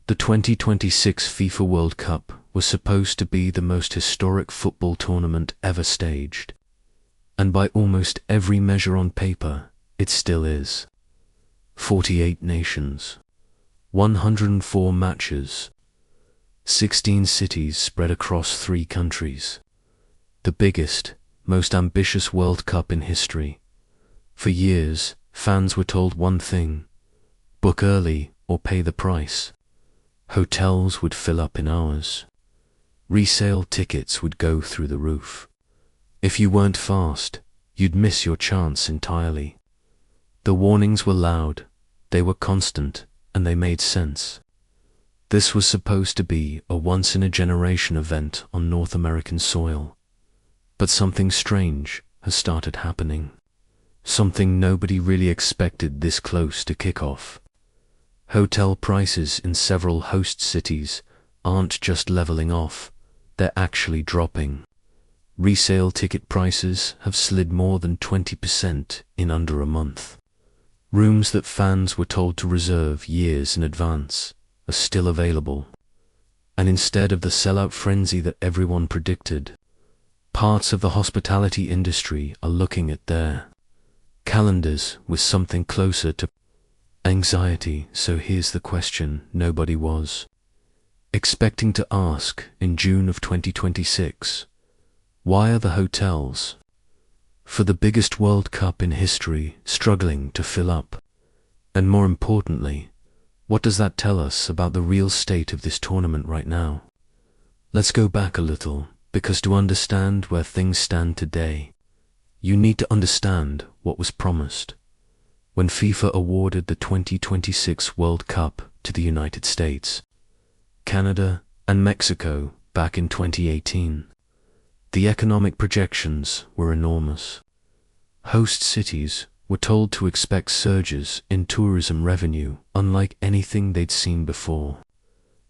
The 2026 FIFA World Cup was supposed to be the most historic football tournament ever staged. And by almost every measure on paper, it still is. 48 nations, 104 matches, 16 cities spread across 3 countries. The biggest, most ambitious World Cup in history. For years, fans were told one thing: book early or pay the price. Hotels would fill up in hours. Resale tickets would go through the roof. If you weren't fast, you'd miss your chance entirely. The warnings were loud, they were constant, and they made sense. This was supposed to be a once-in-a-generation event on North American soil. But something strange has started happening. Something nobody really expected this close to kick-off. Hotel prices in several host cities aren't just leveling off, they're actually dropping. Resale ticket prices have slid more than 20% in under a month. Rooms that fans were told to reserve years in advance are still available. And instead of the sellout frenzy that everyone predicted, parts of the hospitality industry are looking at their calendars with something closer to anxiety. So here's the question nobody was expecting to ask in June of 2026. Why are the hotels, for the biggest World Cup in history, struggling to fill up? And more importantly, what does that tell us about the real state of this tournament right now? Let's go back a little, because to understand where things stand today, you need to understand what was promised when FIFA awarded the 2026 World Cup to the United States, Canada, and Mexico back in 2018. The economic projections were enormous. Host cities were told to expect surges in tourism revenue unlike anything they'd seen before.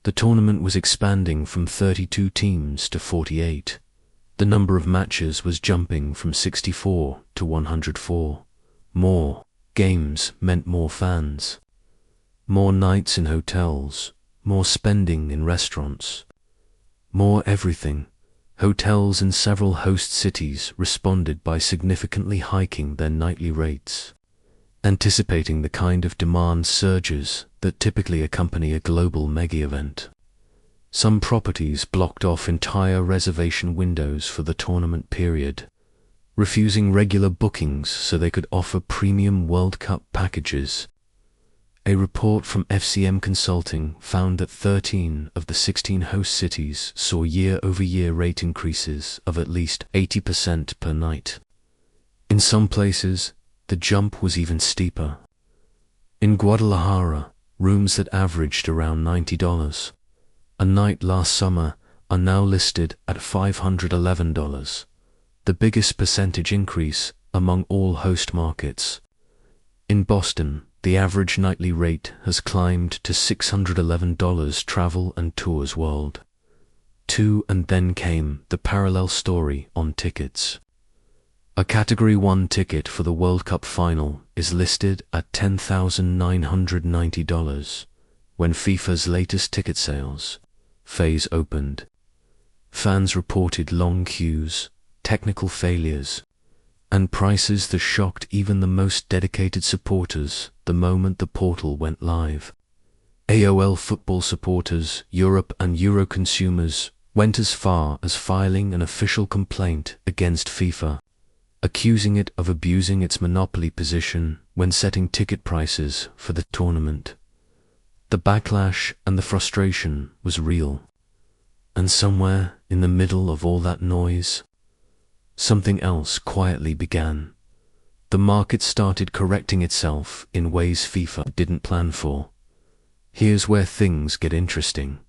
The tournament was expanding from 32 teams to 48. The number of matches was jumping from 64 to 104. More games meant more fans. More nights in hotels, more spending in restaurants, more everything. Hotels in several host cities responded by significantly hiking their nightly rates, anticipating the kind of demand surges that typically accompany a global mega-event. Some properties blocked off entire reservation windows for the tournament period, refusing regular bookings so they could offer premium World Cup packages. A report from FCM Consulting found that 13 of the 16 host cities saw year-over-year rate increases of at least 80% per night. In some places, the jump was even steeper. In Guadalajara, rooms that averaged around $90 a night last summer are now listed at $511, the biggest percentage increase among all host markets. In Boston, the average nightly rate has climbed to $611 travel and tours world. And then came the parallel story on tickets. A Category 1 ticket for the World Cup final is listed at $10,990 when FIFA's latest ticket sales phase opened. Fans reported long queues, technical failures, and prices that shocked even the most dedicated supporters the moment the portal went live. AOL football supporters, Europe and Euro consumers went as far as filing an official complaint against FIFA, accusing it of abusing its monopoly position when setting ticket prices for the tournament. The backlash and the frustration was real. And somewhere in the middle of all that noise, something else quietly began. The market started correcting itself in ways FIFA didn't plan for. Here's where things get interesting.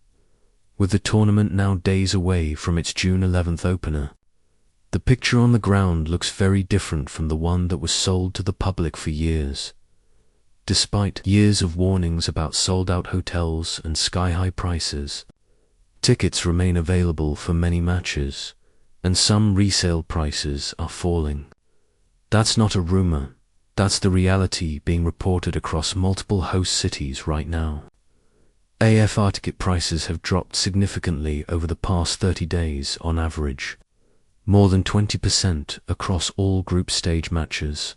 With the tournament now days away from its June 11th opener, the picture on the ground looks very different from the one that was sold to the public for years. Despite years of warnings about sold-out hotels and sky-high prices, tickets remain available for many matches, and some resale prices are falling. That's not a rumor, that's the reality being reported across multiple host cities right now. AFR ticket prices have dropped significantly over the past 30 days on average, more than 20% across all group stage matches.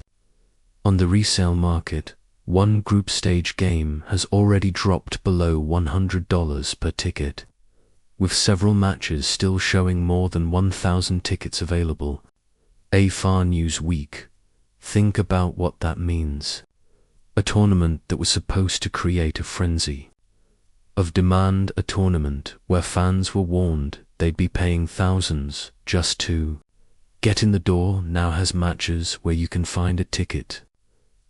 On the resale market, one group stage game has already dropped below $100 per ticket, with several matches still showing more than 1,000 tickets available. AFR News Week. Think about what that means. A tournament that was supposed to create a frenzy of demand, a tournament where fans were warned they'd be paying thousands just to get in the door, now has matches where you can find a ticket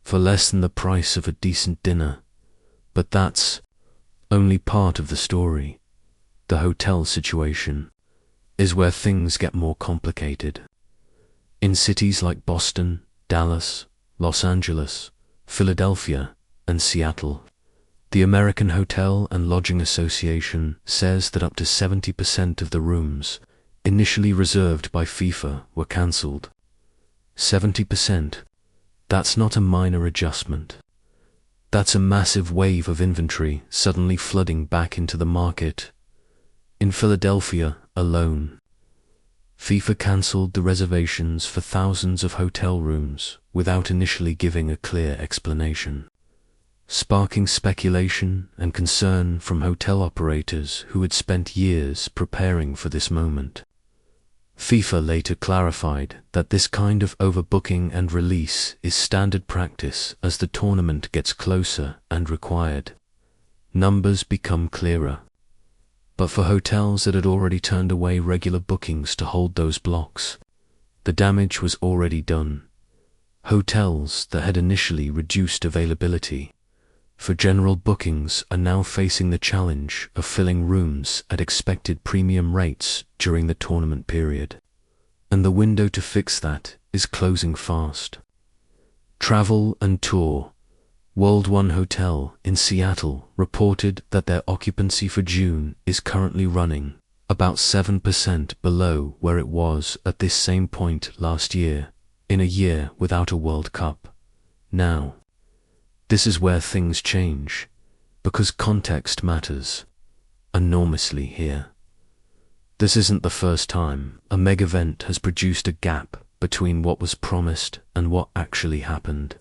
for less than the price of a decent dinner. But that's only part of the story. The hotel situation is where things get more complicated. In cities like Boston, Dallas, Los Angeles, Philadelphia, and Seattle, the American Hotel and Lodging Association says that up to 70% of the rooms initially reserved by FIFA were cancelled. 70%. That's not a minor adjustment. That's a massive wave of inventory suddenly flooding back into the market. In Philadelphia alone, FIFA cancelled the reservations for thousands of hotel rooms without initially giving a clear explanation, sparking speculation and concern from hotel operators who had spent years preparing for this moment. FIFA later clarified that this kind of overbooking and release is standard practice as the tournament gets closer and required numbers become clearer. But for hotels that had already turned away regular bookings to hold those blocks, the damage was already done. Hotels that had initially reduced availability for general bookings are now facing the challenge of filling rooms at expected premium rates during the tournament period. And the window to fix that is closing fast. Travel and Tour. World One Hotel in Seattle reported that their occupancy for June is currently running about 7% below where it was at this same point last year, in a year without a World Cup. Now, this is where things change, because context matters enormously here. This isn't the first time a mega-event has produced a gap between what was promised and what actually happened.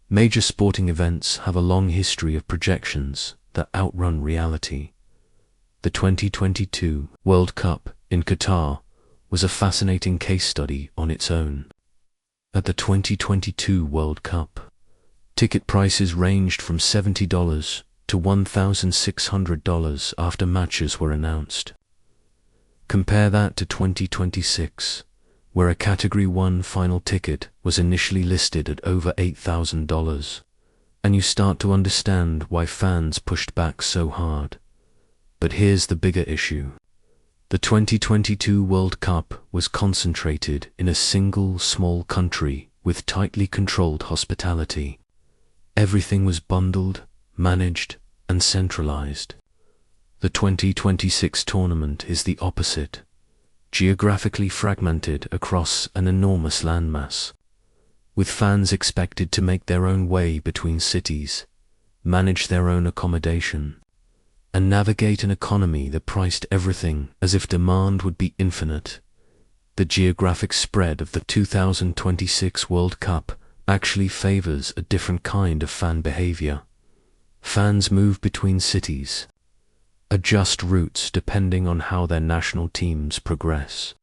Major sporting events have a long history of projections that outrun reality. The 2022 World Cup in Qatar was a fascinating case study on its own. At the 2022 World Cup, ticket prices ranged from $70 to $1,600 after matches were announced. Compare that to 2026, where a Category 1 final ticket was initially listed at over $8,000, and you start to understand why fans pushed back so hard. But here's the bigger issue. The 2022 World Cup was concentrated in a single small country with tightly controlled hospitality. Everything was bundled, managed, and centralized. The 2026 tournament is the opposite, geographically fragmented across an enormous landmass, with fans expected to make their own way between cities, manage their own accommodation, and navigate an economy that priced everything as if demand would be infinite. The geographic spread of the 2026 World Cup actually favors a different kind of fan behavior. Fans move between cities, adjust routes depending on how their national teams progress,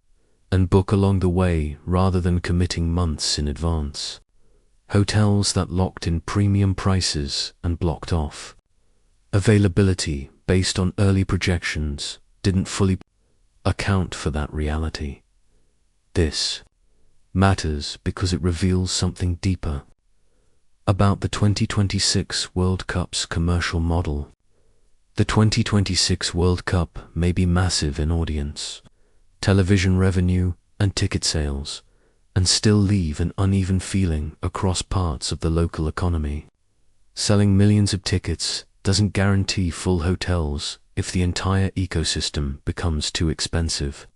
and book along the way rather than committing months in advance. Hotels that locked in premium prices and blocked off availability based on early projections didn't fully account for that reality. This matters because it reveals something deeper about the 2026 World Cup's commercial model. The 2026 World Cup may be massive in audience, television revenue, and ticket sales, and still leave an uneven feeling across parts of the local economy. Selling millions of tickets doesn't guarantee full hotels if the entire ecosystem becomes too expensive,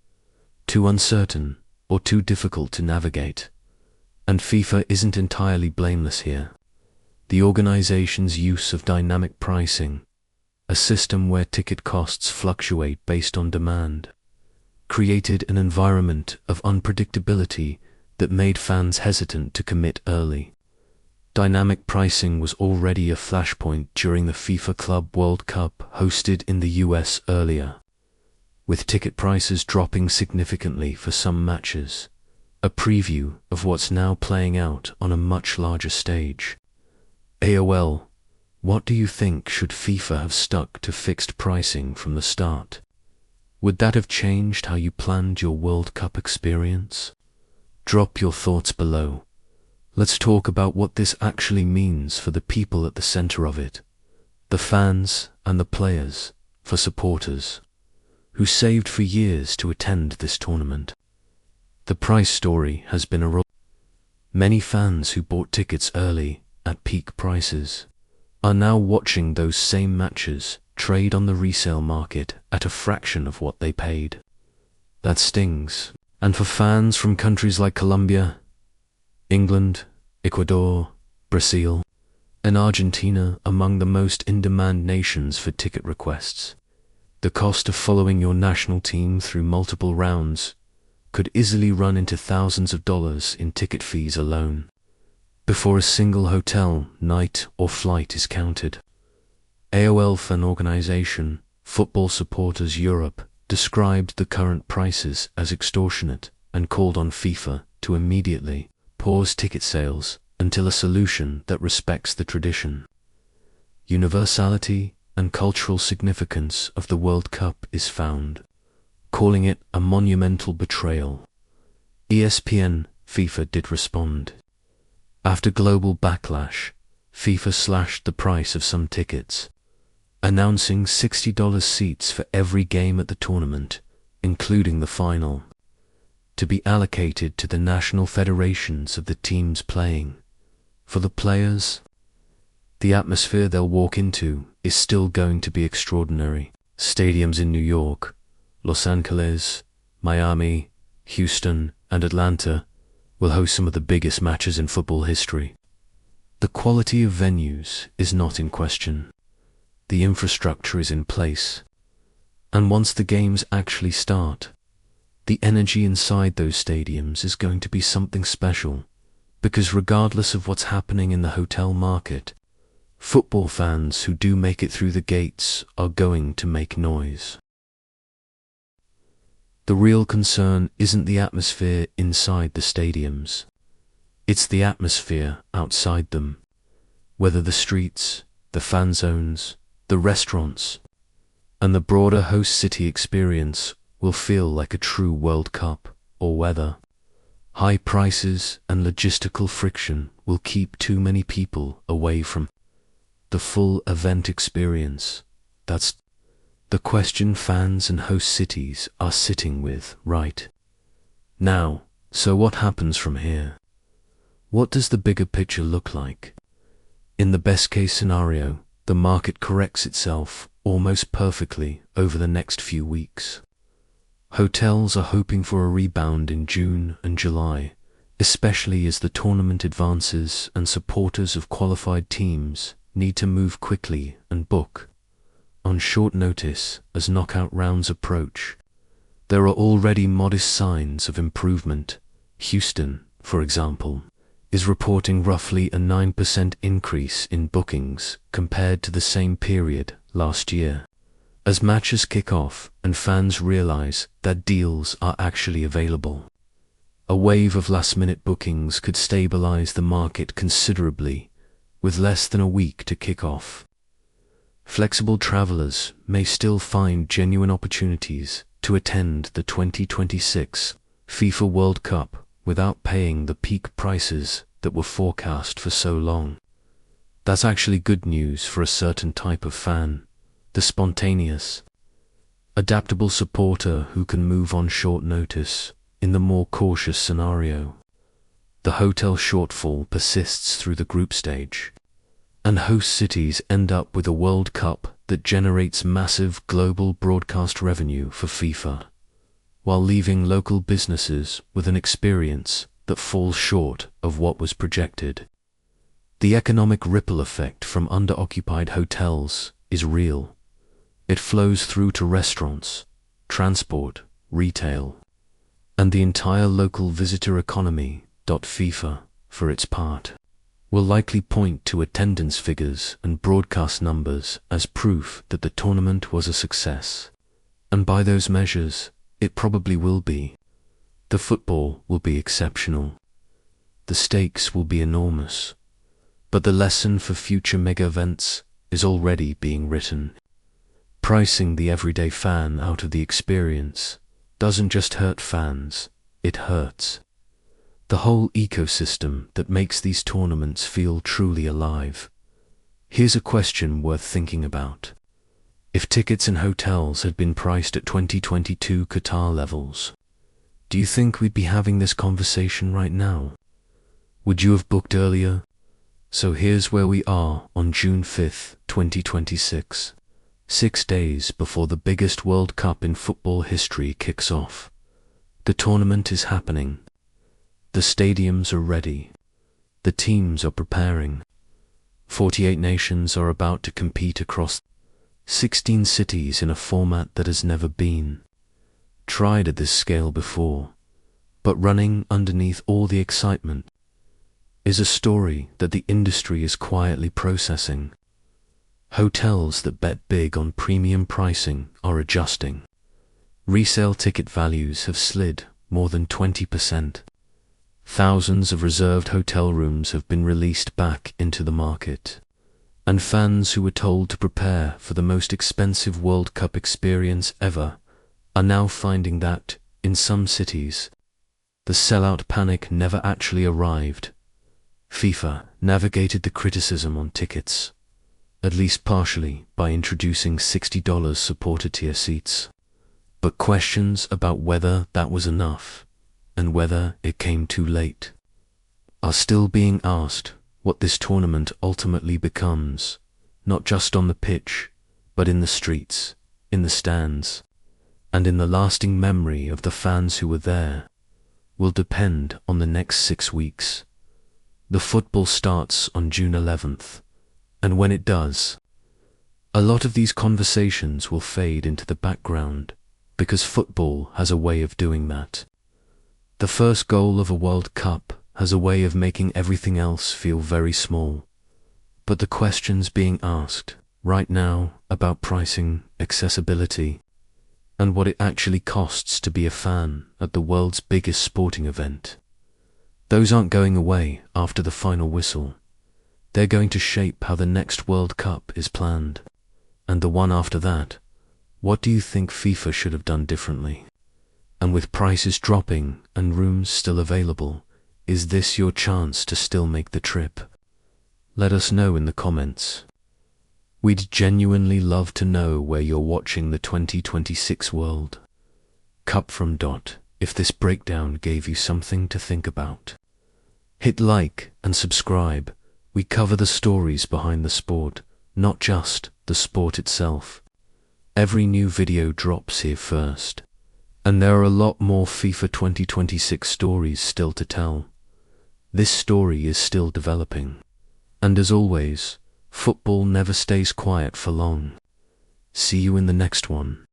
too uncertain, or too difficult to navigate. And FIFA isn't entirely blameless here. The organization's use of dynamic pricing a system where ticket costs fluctuate based on demand, created an environment of unpredictability that made fans hesitant to commit early. Dynamic pricing was already a flashpoint during the FIFA Club World Cup hosted in the US earlier, with ticket prices dropping significantly for some matches, a preview of what's now playing out on a much larger stage. AOL, what do you think? Should FIFA have stuck to fixed pricing from the start? Would that have changed how you planned your World Cup experience? Drop your thoughts below. Let's talk about what this actually means for the people at the center of it, the fans and the players, for supporters, who saved for years to attend this tournament. The price story has been a Many fans who bought tickets early at peak prices are now watching those same matches trade on the resale market at a fraction of what they paid. That stings. And for fans from countries like Colombia, England, Ecuador, Brazil, and Argentina, among the most in-demand nations for ticket requests, the cost of following your national team through multiple rounds could easily run into thousands of dollars in ticket fees alone, before a single hotel, night, or flight is counted. AOL fan organization, Football Supporters Europe, described the current prices as extortionate and called on FIFA to immediately pause ticket sales until a solution that respects the tradition, universality, and cultural significance of the World Cup is found, calling it a monumental betrayal. ESPN, FIFA did respond. After global backlash, FIFA slashed the price of some tickets, announcing $60 seats for every game at the tournament, including the final, to be allocated to the national federations of the teams playing. For the players, the atmosphere they'll walk into is still going to be extraordinary. Stadiums in New York, Los Angeles, Miami, Houston, and Atlanta will host some of the biggest matches in football history. The quality of venues is not in question. The infrastructure is in place. And once the games actually start, the energy inside those stadiums is going to be something special, because regardless of what's happening in the hotel market, football fans who do make it through the gates are going to make noise. The real concern isn't the atmosphere inside the stadiums. It's the atmosphere outside them, whether the streets, the fan zones, the restaurants, and the broader host city experience will feel like a true World Cup, or whether high prices and logistical friction will keep too many people away from the full event experience. That's the question fans and host cities are sitting with right now. So what happens from here? What does the bigger picture look like? In the best case scenario, the market corrects itself almost perfectly over the next few weeks. Hotels are hoping for a rebound in June and July, especially as the tournament advances and supporters of qualified teams need to move quickly and book on short notice as knockout rounds approach. There are already modest signs of improvement. Houston, for example, is reporting roughly a 9% increase in bookings compared to the same period last year, as matches kick off and fans realize that deals are actually available. A wave of last-minute bookings could stabilize the market considerably, with less than a week to kick off. Flexible travelers may still find genuine opportunities to attend the 2026 FIFA World Cup without paying the peak prices that were forecast for so long. That's actually good news for a certain type of fan, the spontaneous, adaptable supporter who can move on short notice. In the more cautious scenario, the hotel shortfall persists through the group stage, and host cities end up with a World Cup that generates massive global broadcast revenue for FIFA, while leaving local businesses with an experience that falls short of what was projected. The economic ripple effect from underoccupied hotels is real. It flows through to restaurants, transport, retail, and the entire local visitor economy. FIFA, for its part, will likely point to attendance figures and broadcast numbers as proof that the tournament was a success. And by those measures, it probably will be. The football will be exceptional. The stakes will be enormous. But the lesson for future mega events is already being written. Pricing the everyday fan out of the experience doesn't just hurt fans, it hurts the whole ecosystem that makes these tournaments feel truly alive. Here's a question worth thinking about. If tickets and hotels had been priced at 2022 Qatar levels, do you think we'd be having this conversation right now? Would you have booked earlier? So here's where we are on June 5th, 2026, 6 days before the biggest World Cup in football history kicks off. The tournament is happening. The stadiums are ready. The teams are preparing. 48 nations are about to compete across 16 cities in a format that has never been tried at this scale before. But running underneath all the excitement is a story that the industry is quietly processing. Hotels that bet big on premium pricing are adjusting. Resale ticket values have slid more than 20%. Thousands of reserved hotel rooms have been released back into the market. And fans who were told to prepare for the most expensive World Cup experience ever are now finding that, in some cities, the sellout panic never actually arrived. FIFA navigated the criticism on tickets, at least partially, by introducing $60 supporter tier seats. But questions about whether that was enough, and whether it came too late, are still being asked. What this tournament ultimately becomes, not just on the pitch, but in the streets, in the stands, and in the lasting memory of the fans who were there, will depend on the next 6 weeks. The football starts on June 11th, and when it does, a lot of these conversations will fade into the background, because football has a way of doing that. The first goal of a World Cup has a way of making everything else feel very small. But the questions being asked right now about pricing, accessibility, and what it actually costs to be a fan at the world's biggest sporting event, those aren't going away after the final whistle. They're going to shape how the next World Cup is planned. And the one after that, what do you think FIFA should have done differently? And with prices dropping and rooms still available, is this your chance to still make the trip? Let us know in the comments. We'd genuinely love to know where you're watching the 2026 World Cup from. If this breakdown gave you something to think about, hit like and subscribe. We cover the stories behind the sport, not just the sport itself. Every new video drops here first. And there are a lot more FIFA 2026 stories still to tell. This story is still developing. And as always, football never stays quiet for long. See you in the next one.